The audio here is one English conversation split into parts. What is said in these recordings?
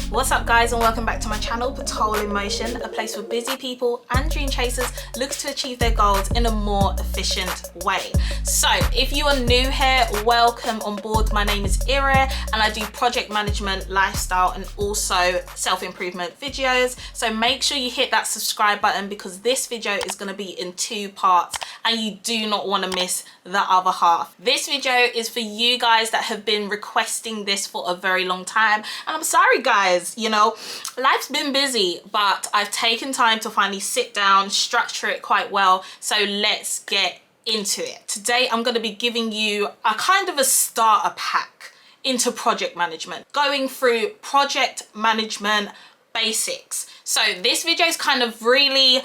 What's up guys, and welcome back to my channel, Patrol in Motion, a place for busy people and dream chasers looking to achieve their goals in a more efficient way. So if you are new here, welcome on board. My name is Ira and I do project management, lifestyle and also self-improvement videos. So make sure you hit that subscribe button because this video is going to be in 2 parts and you do not want to miss the other half. This video is for you guys that have been requesting this for a very long time, and I'm sorry guys, you know, life's been busy, but I've taken time to finally sit down, structure it quite well. So let's get into it. Today I'm going to be giving you a kind of a starter pack into project management, going through project management basics. So this video is kind of really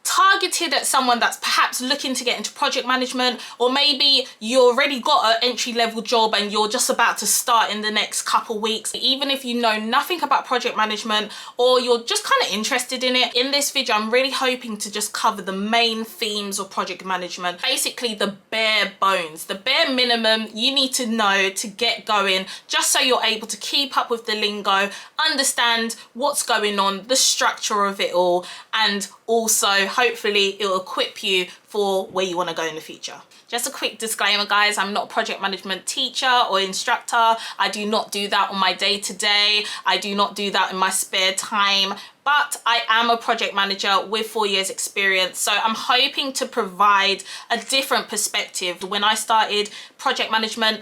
targeted at someone that's perhaps looking to get into project management, or maybe you already got an entry-level job and you're just about to start in the next couple weeks. Even if you know nothing about project management or you're just kind of interested in it, in this video I'm really hoping to just cover the main themes of project management, basically the bare bones, the bare minimum you need to know to get going, just so you're able to keep up with the lingo, understand what's going on, the structure of it all, and also hopefully it will equip you for where you want to go in the future. Just a quick disclaimer guys, I'm not a project management teacher or instructor. I do not do that on my day-to-day. I do not do that in my spare time, but I am a project manager with 4 years experience. So I'm hoping to provide a different perspective. When I started project management,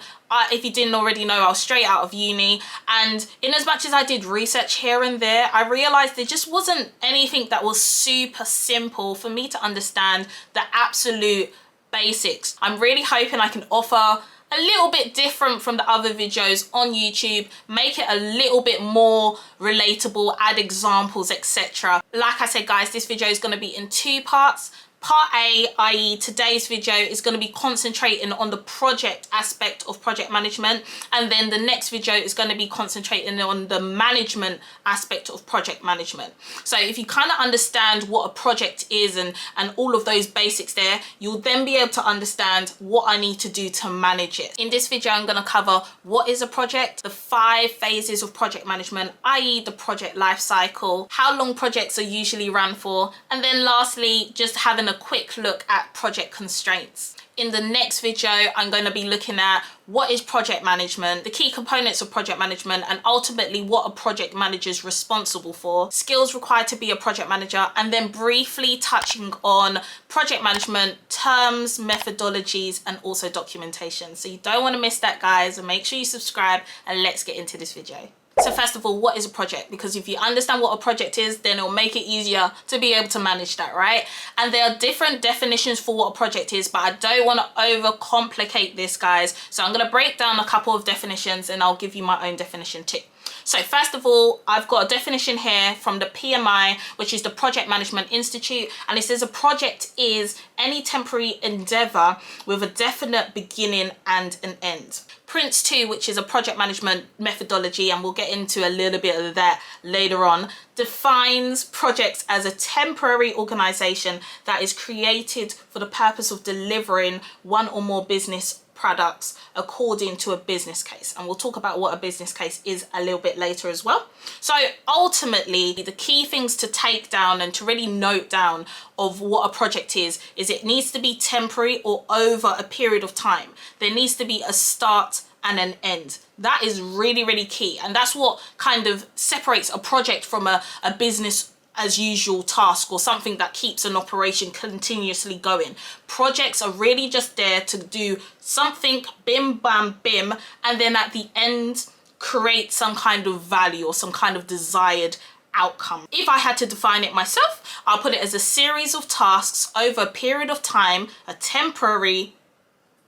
if you didn't already know, I was straight out of uni, and in as much as I did research here and there, I realized there just wasn't anything that was super simple for me to understand the absolute basics. I'm really hoping I can offer a little bit different from the other videos on YouTube, make it a little bit more relatable, add examples, etc. Like I said guys, this video is going to be in 2 parts. Part A, i.e. today's video, is going to be concentrating on the project aspect of project management, and then the next video is going to be concentrating on the management aspect of project management. So if you kind of understand what a project is and all of those basics there, you'll then be able to understand what I need to do to manage it. In this video I'm going to cover what is a project, the 5 phases of project management, i.e. the project life cycle, how long projects are usually run for, and then lastly just having a quick look at project constraints. In the next video I'm going to be looking at what is project management, the key components of project management, and ultimately what a project manager is responsible for, skills required to be a project manager, and then briefly touching on project management terms, methodologies, and also documentation. So you don't want to miss that guys, and make sure you subscribe, and let's get into this video. So first of all, what is a project? Because if you understand what a project is, then it'll make it easier to be able to manage that, right? And there are different definitions for what a project is, but I don't want to overcomplicate this, guys. So I'm going to break down a couple of definitions and I'll give you my own definition too. So first of all, I've got a definition here from the PMI, which is the Project Management Institute, and it says a project is any temporary endeavor with a definite beginning and an end. Prince 2, which is a project management methodology, and we'll get into a little bit of that later on, defines projects as a temporary organization that is created for the purpose of delivering one or more business products according to a business case, and we'll talk about what a business case is a little bit later as well. So ultimately the key things to take down and to really note down of what a project is it needs to be temporary or over a period of time. There needs to be a start and an end. That is really, really key, and that's what kind of separates a project from a business as usual task or something that keeps an operation continuously going. Projects are really just there to do something, bim bam bim, and then at the end create some kind of value or some kind of desired outcome. If I had to define it myself, I'll put it as a series of tasks over a period of time, a temporary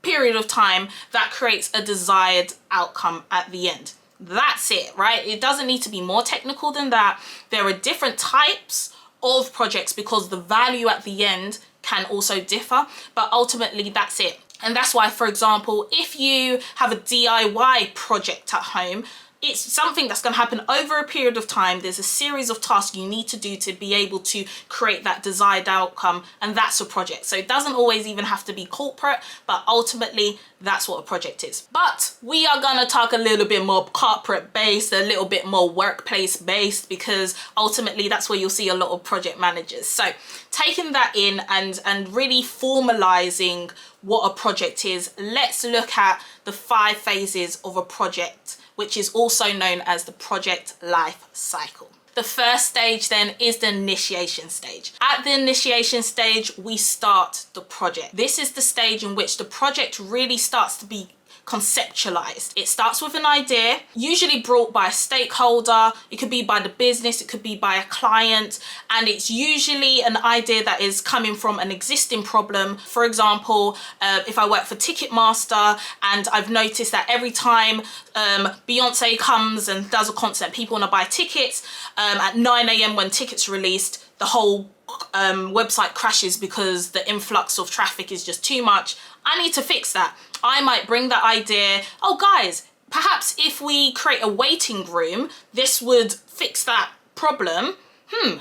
period of time that creates a desired outcome at the end. That's it, right? It doesn't need to be more technical than that. There are different types of projects because the value at the end can also differ, but ultimately that's it. And that's why, for example, if you have a DIY project at home, It's something that's going to happen over a period of time. There's a series of tasks you need to do to be able to create that desired outcome, and that's a project. So it doesn't always even have to be corporate, but ultimately that's what a project is. But we are going to talk a little bit more corporate based, a little bit more workplace based, because ultimately that's where you'll see a lot of project managers. So taking that in and really formalizing what a project is, let's look at the 5 phases of a project, which is also known as the project life cycle. The first stage then is the initiation stage. At the initiation stage, we start the project. This is the stage in which the project really starts to be conceptualized. It starts with an idea, usually brought by a stakeholder. It could be by the business, it could be by a client, and it's usually an idea that is coming from an existing problem. For example, if I work for Ticketmaster and I've noticed that every time Beyonce comes and does a concert, people want to buy tickets at 9 a.m. when tickets are released, the whole website crashes because the influx of traffic is just too much. I need to fix that. I might bring that idea, oh guys, perhaps if we create a waiting room, this would fix that problem.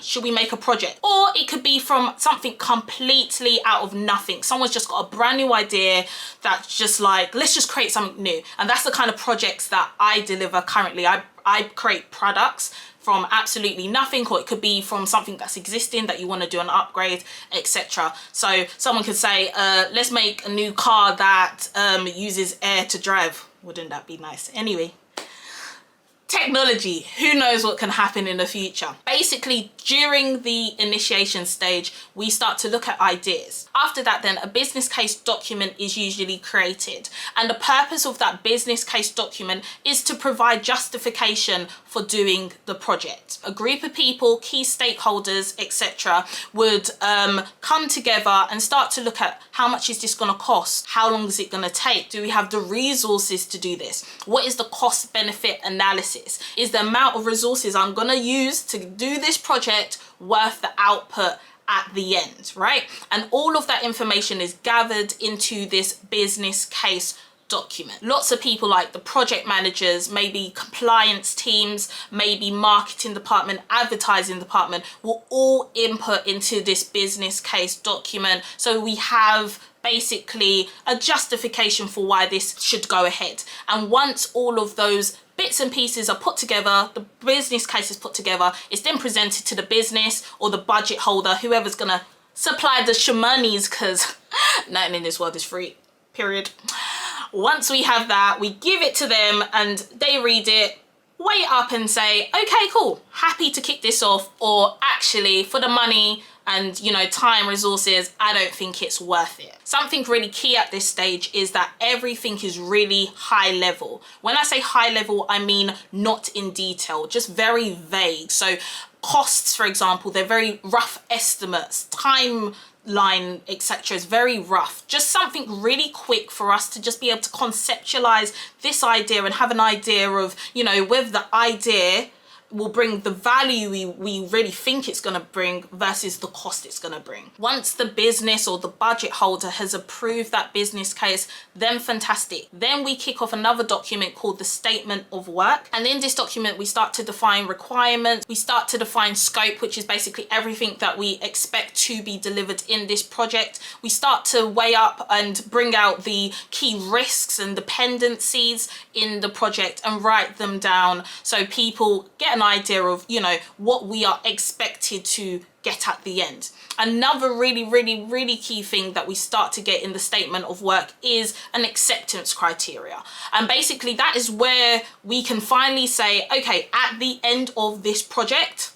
Should we make a project? Or it could be from something completely out of nothing. Someone's just got a brand new idea that's just like, let's just create something new. And that's the kind of projects that I deliver currently. I create products from absolutely nothing, or it could be from something that's existing that you want to do an upgrade, etc. So someone could say, let's make a new car that uses air to drive. Wouldn't that be nice? Anyway, technology, who knows what can happen in the future. Basically, during the initiation stage, we start to look at ideas. After that, then a business case document is usually created. And the purpose of that business case document is to provide justification for doing the project. A group of people, key stakeholders, etc., would come together and start to look at how much is this going to cost? How long is it going to take? Do we have the resources to do this? What is the cost benefit analysis? Is the amount of resources I'm going to use to do this project worth the output at the end, right? And all of that information is gathered into this business case document. Lots of people, like the project managers, maybe compliance teams, maybe marketing department, advertising department, will all input into this business case document. So we have basically a justification for why this should go ahead. And once all of those bits and pieces are put together, the business case is put together, it's then presented to the business or the budget holder, whoever's gonna supply the shmoney's, because nothing in this world is free, period. Once we have that, we give it to them and they read it, weigh it up and say, okay, cool, happy to kick this off, or actually for the money and, you know, time, resources, I don't think it's worth it. Something really key at this stage is that everything is really high level. When I say high level, I mean not in detail, just very vague. So costs, for example, they're very rough estimates. Timeline, etc., is very rough. Just something really quick for us to just be able to conceptualize this idea and have an idea of, you know, whether the idea will bring the value we really think it's going to bring versus the cost it's going to bring. Once the business or the budget holder has approved that business case, then fantastic. Then we kick off another document called the statement of work. And in this document, we start to define requirements. We start to define scope, which is basically everything that we expect to be delivered in this project. We start to weigh up and bring out the key risks and dependencies in the project and write them down so people get an idea of, you know, what we are expected to get at the end. Another really key thing that we start to get in the statement of work is an acceptance criteria. And basically that is where we can finally say, okay, at the end of this project,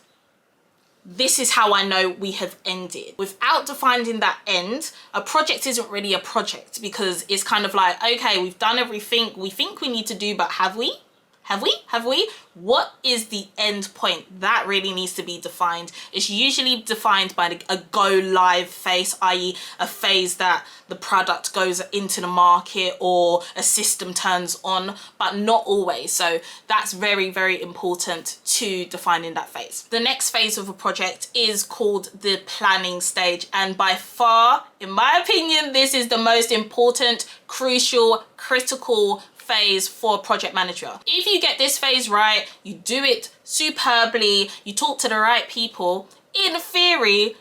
this is how I know we have ended. Without defining that end, a project isn't really a project, because it's kind of like, okay, we've done everything we think we need to do, but have we? Have we? What is the end point? That really needs to be defined. It's usually defined by a go live phase, i.e. a phase that the product goes into the market or a system turns on, but not always. So that's very important to define in that phase. The next phase of a project is called the planning stage. And by far, in my opinion, this is the most important, crucial, critical phase for a project manager. If you get this phase right, you do it superbly, you talk to the right people, in theory,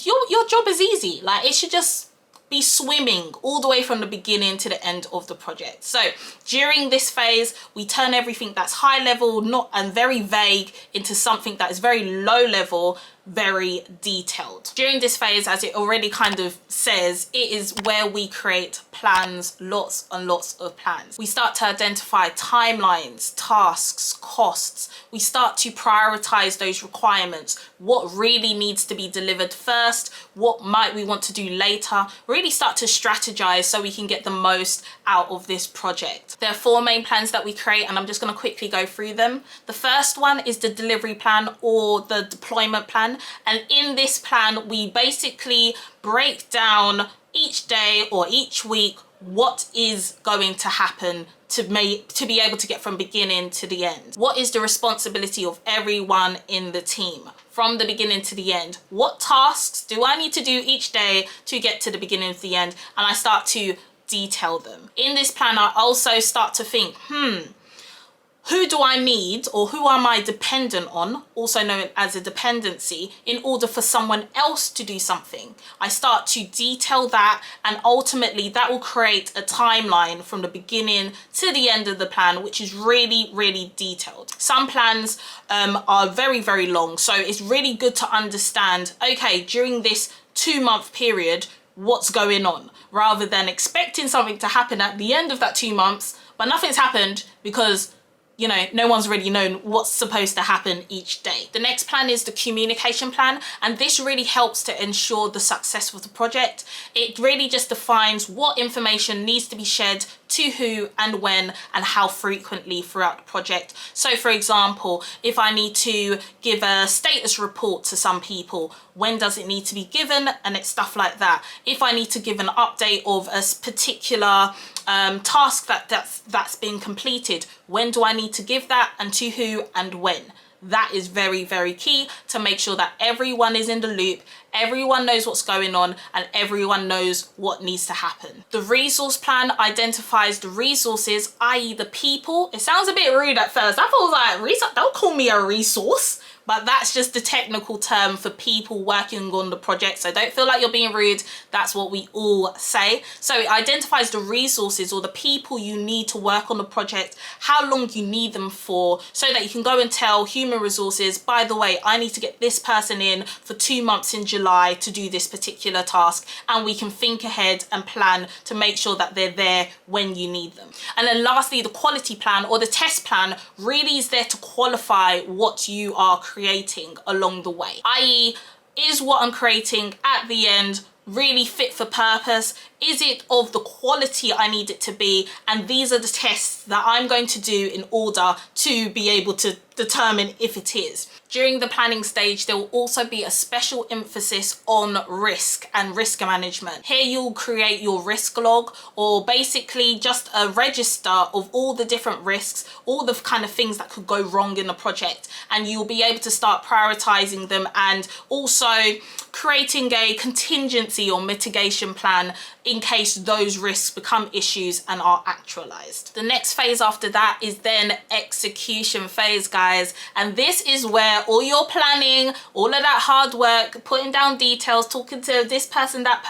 your job is easy. Like, it should just be swimming all the way from the beginning to the end of the project. So during this phase, we turn everything that's high level, not and very vague, into something that is very low level, very detailed. During this phase, as it already kind of says, it is where we create plans, lots and lots of plans. We start to identify timelines, tasks, costs. We start to prioritize those requirements. What really needs to be delivered first? What might we want to do later? Really start to strategize so we can get the most out of this project. There are 4 main plans that we create, and I'm just going to quickly go through them. The first one is the delivery plan or the deployment plan. And in this plan, we basically break down each day or each week what is going to happen to be able to get from beginning to the end. What is the responsibility of everyone in the team from the beginning to the end? What tasks do I need to do each day to get to the beginning of the end? And I start to detail them. In this plan, I also start to think, who do I need, or who am I dependent on, also known as a dependency, in order for someone else to do something? I start to detail that, and ultimately that will create a timeline from the beginning to the end of the plan, which is really, really detailed. Some plans are very, very long, so it's really good to understand, okay, during this 2-month period, what's going on, rather than expecting something to happen at the end of that 2 months, but nothing's happened because, you know, no one's really known what's supposed to happen each day. The next plan is the communication plan, and this really helps to ensure the success of the project. It really just defines what information needs to be shared to who and when and how frequently throughout the project. So for example, if I need to give a status report to some people, when does it need to be given? And it's stuff like that. If I need to give an update of a particular task that's been completed, when do I need to give that, and to who and when? That is very, very key to make sure that everyone is in the loop, everyone knows what's going on, and everyone knows what needs to happen. The resource plan identifies the resources, i.e. the people. It sounds a bit rude at first. I thought it was like, don't call me a resource. But that's just the technical term for people working on the project. So don't feel like you're being rude. That's what we all say. So it identifies the resources or the people you need to work on the project, how long you need them for, so that you can go and tell human resources, by the way, I need to get this person in for 2 months in July to do this particular task. And we can think ahead and plan to make sure that they're there when you need them. And then lastly, the quality plan or the test plan really is there to qualify what you are creating along the way, i.e. is what I'm creating at the end really fit for purpose? Is it of the quality I need it to be? And these are the tests that I'm going to do in order to be able to determine if it is. During the planning stage, there will also be a special emphasis on risk and risk management. Here you'll create your risk log, or basically just a register of all the different risks, all the kind of things that could go wrong in the project, and you'll be able to start prioritizing them and also creating a contingency or mitigation plan in case those risks become issues and are actualized. The next phase after that is then execution phase, guys. And this is where all your planning, all of that hard work, putting down details, talking to this person, that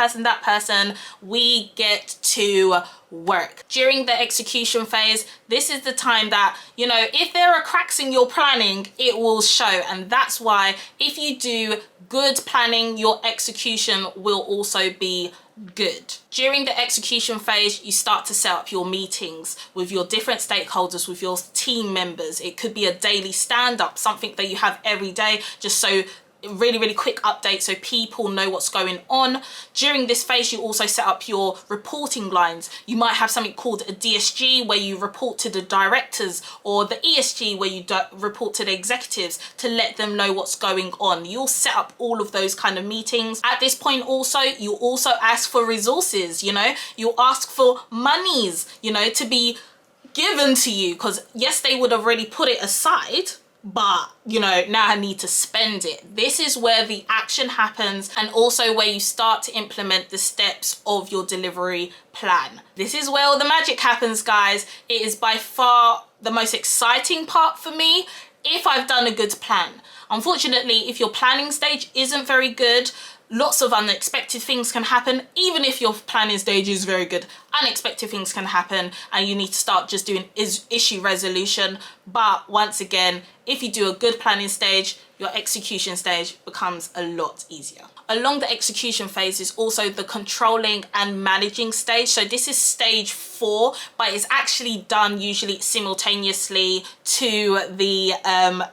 person, we get to work. During the execution phase, this is the time that, you know, if there are cracks in your planning, it will show. And that's why if you do good planning, your execution will also be good. During the execution phase, you start to set up your meetings with your different stakeholders, with your team members. It could be a daily stand-up, something that you have every day, just so really quick update so people know what's going on. During this phase, you also set up your reporting lines. You might have something called a DSG where you report to the directors, or the ESG where you report to the executives to let them know what's going on. You'll set up all of those kind of meetings. At this point also, you also ask for resources, you know, you'll ask for monies, you know, to be given to you, because yes, they would have already put it aside, but you know, now I need to spend it. This is where the action happens, and also where you start to implement the steps of your delivery plan. This is where all the magic happens, guys. It is by far the most exciting part for me if I've done a good plan. Unfortunately, if your planning stage isn't very good, lots of unexpected things can happen. Even if your planning stage is very good, unexpected things can happen, and you need to start just doing issue resolution. But once again, if you do a good planning stage, your execution stage becomes a lot easier. Along the execution phase is also the controlling and managing stage. So this is stage 4, but it's actually done usually simultaneously to the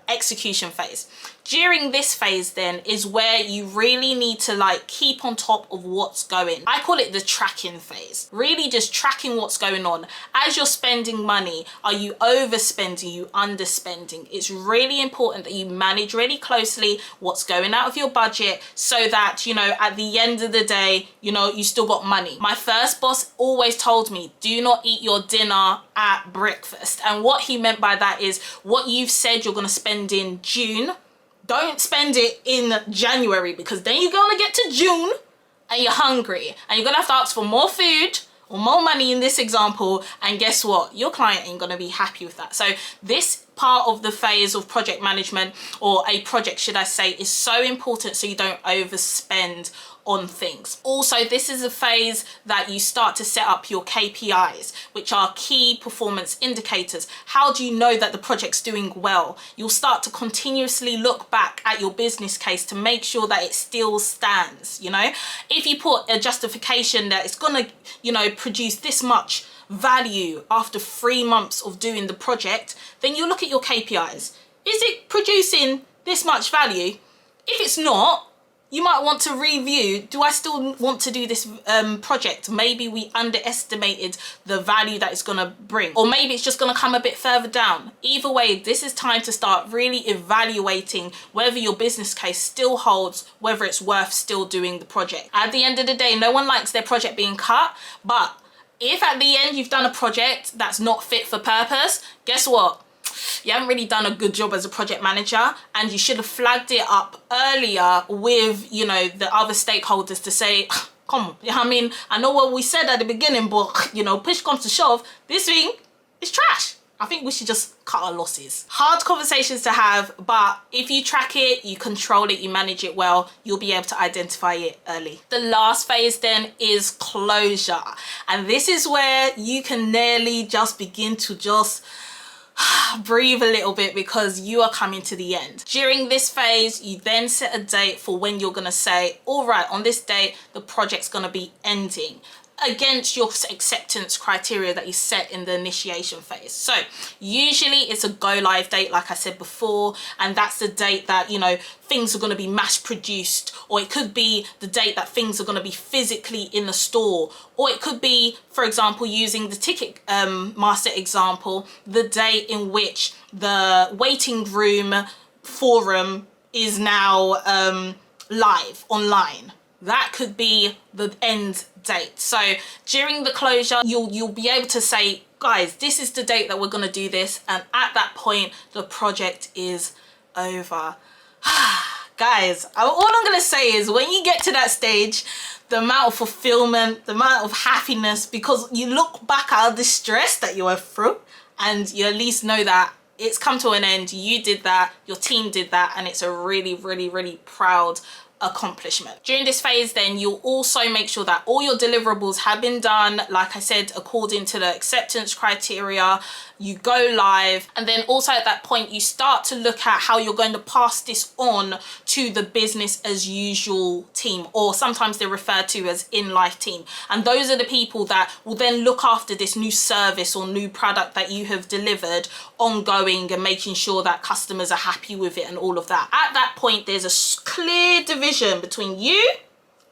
execution phase. During this phase then is where you really need to like keep on top of what's going. I call it the tracking phase. Really just tracking what's going on. As you're spending money, are you overspending, are you underspending? It's really important that you manage really closely what's going out of your budget, so that, you know, at the end of the day, you know, you still got money. My first boss always told me, do not eat your dinner at breakfast. And what he meant by that is, what you've said you're going to spend in June, don't spend it in January, because then you're gonna get to June and you're hungry and you're gonna have to ask for more food or more money in this example, and guess what? Your client ain't gonna be happy with that. So this part of the phase of project management, or a project should I say, is so important so you don't overspend on things. Also, this is a phase that you start to set up your KPIs, which are key performance indicators. How do you know that the project's doing well? You'll start to continuously look back at your business case to make sure that it still stands. You know, if you put a justification that it's gonna, you know, produce this much value after 3 months of doing the project, then you look at your KPIs. Is it producing this much value? If it's not, you might want to review, do I still want to do this project? Maybe we underestimated the value that it's gonna bring, or maybe it's just gonna come a bit further down. Either way, this is time to start really evaluating whether your business case still holds, whether it's worth still doing the project. At the end of the day, no one likes their project being cut, but if at the end you've done a project that's not fit for purpose, guess what? You haven't really done a good job as a project manager, and you should have flagged it up earlier with, you know, the other stakeholders to say, come on, I mean, I know what we said at the beginning, but, you know, push comes to shove, this thing is trash. I think we should just cut our losses. Hard conversations to have, but if you track it, you control it, you manage it well, you'll be able to identify it early. The last phase then is closure. And this is where you can nearly just begin to just breathe a little bit, because you are coming to the end. During this phase, you then set a date for when you're gonna say, all right, on this date, the project's gonna be ending, against your acceptance criteria that you set in the initiation phase. So usually it's a go live date, like I said before, and that's the date that, you know, things are going to be mass produced, or it could be the date that things are going to be physically in the store, or it could be, for example, using the ticket master example, the date in which the waiting room forum is now live online. That could be the end date. So during the closure, you'll be able to say, guys, this is the date that we're going to do this, and at that point the project is over. Guys, all I'm going to say is, when you get to that stage, the amount of fulfillment, the amount of happiness, because you look back at the stress that you went through, and you at least know that it's come to an end. You did that, your team did that, and it's a really, really, really proud accomplishment. During this phase then, you'll also make sure that all your deliverables have been done, like I said, according to the acceptance criteria. You go live, and then also at that point you start to look at how you're going to pass this on to the business as usual team, or sometimes they're referred to as in-life team, and those are the people that will then look after this new service or new product that you have delivered ongoing, and making sure that customers are happy with it and all of that. At that point, there's a clear division between you,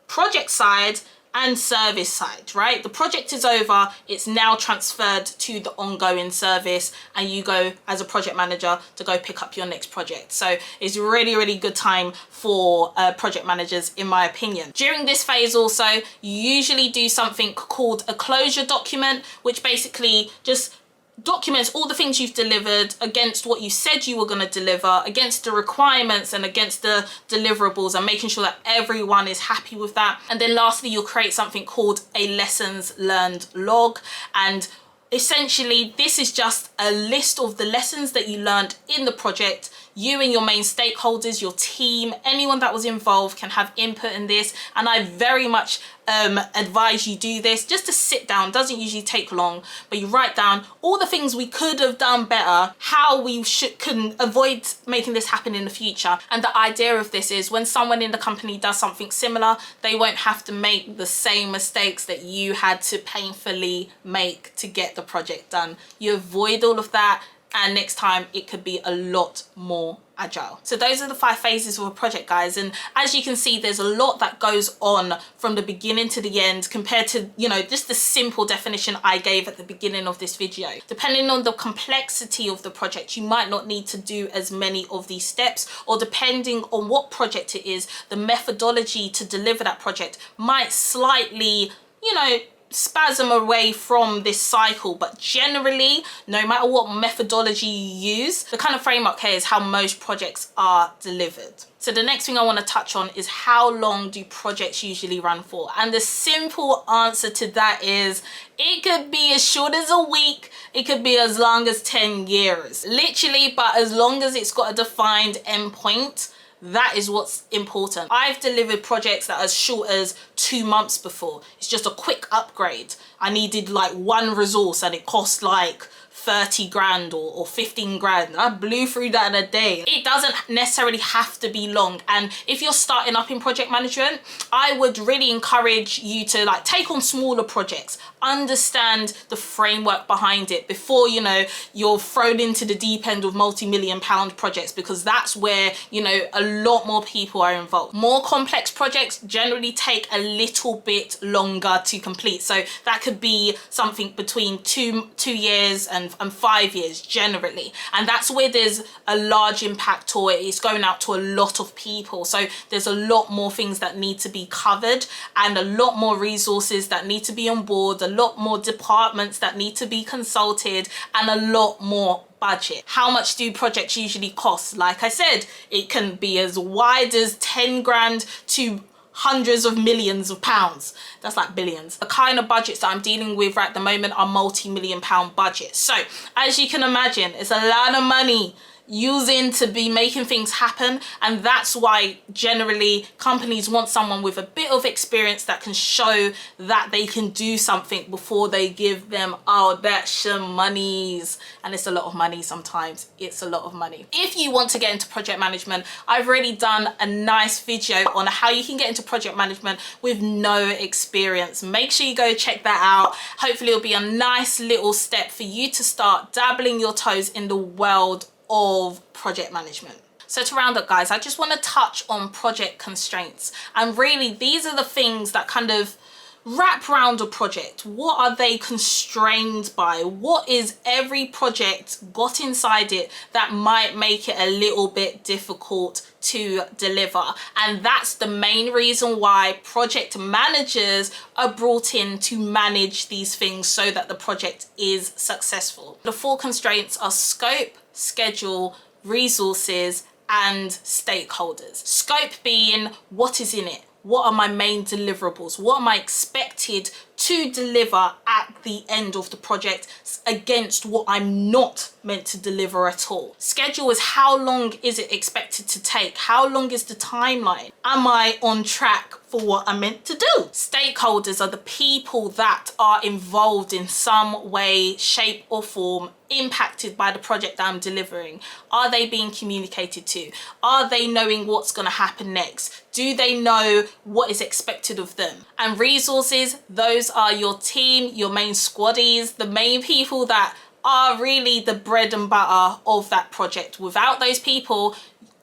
project side, and service side, right? The project is over, it's now transferred to the ongoing service, and you go as a project manager to go pick up your next project. So it's really, really good time for project managers, in my opinion. During this phase also, you usually do something called a closure document, which basically just documents all the things you've delivered against what you said you were going to deliver, against the requirements and against the deliverables, and making sure that everyone is happy with that. And then lastly, you'll create something called a lessons learned log. And essentially, this is just a list of the lessons that you learned in the project. You and your main stakeholders, your team, anyone that was involved can have input in this. And I very much advise you do this. Just to sit down, doesn't usually take long, but you write down all the things we could have done better, how we can avoid making this happen in the future. And the idea of this is when someone in the company does something similar, they won't have to make the same mistakes that you had to painfully make to get the project done. You avoid all of that, and next time it could be a lot more agile. So those are the 5 phases of a project, guys. And as you can see, there's a lot that goes on from the beginning to the end compared to, you know, just the simple definition I gave at the beginning of this video. Depending on the complexity of the project, you might not need to do as many of these steps, or depending on what project it is, the methodology to deliver that project might slightly, you know, spasm away from this cycle. But generally, no matter what methodology you use, the kind of framework here is how most projects are delivered. So the next thing I want to touch on is how long do projects usually run for? And the simple answer to that is it could be as short as a week, it could be as long as 10 years, literally, but as long as it's got a defined endpoint, that is what's important. I've delivered projects that are as short as 2 months before. It's just a quick upgrade. I needed like 1 resource and it cost like 30 grand or 15 grand. I blew through that in a day. It doesn't necessarily have to be long. And if you're starting up in project management, I would really encourage you to like take on smaller projects, understand the framework behind it before, you know, you're thrown into the deep end of multi-million-pound projects, because that's where, you know, a lot more people are involved. More complex projects generally take a little bit longer to complete. So that could be something between two years and 5 years generally. And that's where there's a large impact, or it's going out to a lot of people. So there's a lot more things that need to be covered and a lot more resources that need to be on board, a lot more departments that need to be consulted, and a lot more budget. How much do projects usually cost? Like I said, it can be as wide as 10 grand to hundreds of millions of pounds. That's like billions. The kind of budgets that I'm dealing with at the moment are multi-million-pound budgets. So as you can imagine, it's a lot of money using to be making things happen. And that's why generally companies want someone with a bit of experience that can show that they can do something before they give them, oh, that's some monies. And it's a lot of money sometimes. It's a lot of money. If you want to get into project management, I've already done a nice video on how you can get into project management with no experience. Make sure you go check that out. Hopefully it'll be a nice little step for you to start dabbling your toes in the world of project management. So to round up, guys, I just want to touch on project constraints. And really, these are the things that kind of wrap around a project. What are they constrained by? What is every project got inside it that might make it a little bit difficult to deliver? And that's the main reason why project managers are brought in to manage these things so that the project is successful. The 4 constraints are scope, schedule, resources, and stakeholders. Scope being what is in it. What are my main deliverables? What am I expected to deliver at the end of the project against what I'm not meant to deliver at all? Schedule is how long is it expected to take? How long is the timeline? Am I on track for what I'm meant to do? Stakeholders are the people that are involved in some way, shape or form, impacted by the project that I'm delivering. Are they being communicated to? Are they knowing what's going to happen next? Do they know what is expected of them? And resources, those are your team, your main squaddies, the main people that are really the bread and butter of that project. Without those people,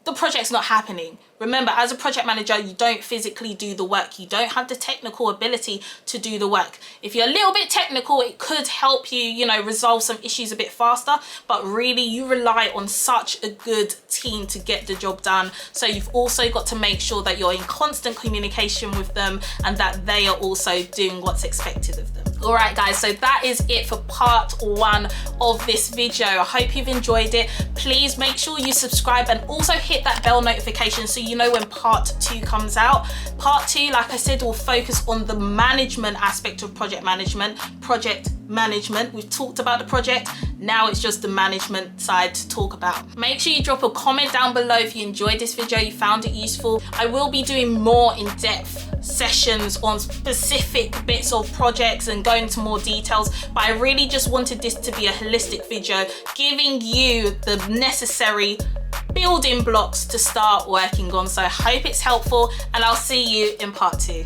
the project's not happening. Remember, as a project manager, you don't physically do the work. You don't have the technical ability to do the work. If you're a little bit technical, it could help you, you know, resolve some issues a bit faster. But really, you rely on such a good team to get the job done. So you've also got to make sure that you're in constant communication with them and that they are also doing what's expected of them. All right guys, so that is it for part 1 of this video. I hope you've enjoyed it. Please make sure you subscribe and also hit that bell notification so you know when part 2 comes out. Part 2, like I said, will focus on the management aspect of project management. We've talked about the project, now it's just the management side to talk about. Make sure you drop a comment down below if you enjoyed this video, you found it useful. I will be doing more in-depth sessions on specific bits of projects and go into more details, but I really just wanted this to be a holistic video, giving you the necessary building blocks to start working on. So I hope it's helpful, and I'll see you in part 2.